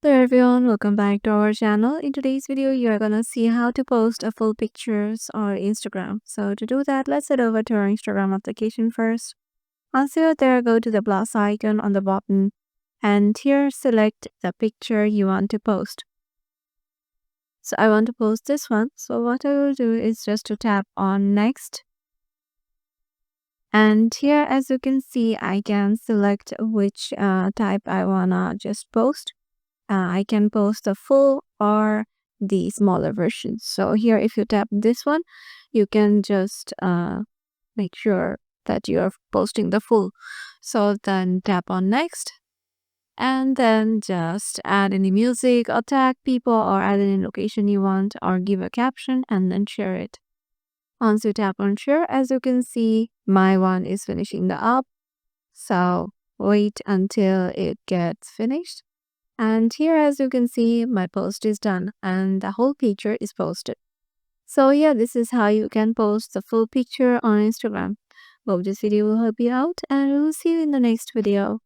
Hello everyone, welcome back to our channel. In today's video, you're gonna see how to post a full pictures on Instagram. So to do that, let's head over to our Instagram application first. Once you're there, go to the plus icon on the bottom and here select the picture you want to post. So I want to post this one. So what I will do is just to tap on next. And here, as you can see, I can select which type I wanna just post. I can post the full or the smaller version. So here, if you tap this one, you can just make sure that you're posting the full. So then tap on next and then just add any music or tag people or add any location you want or give a caption and then share it. Once you tap on share, as you can see, my one is finishing the up. So wait until it gets finished. And here, as you can see, my post is done and the whole picture is posted. So yeah, this is how you can post the full picture on Instagram. Hope this video will help you out and we will see you in the next video.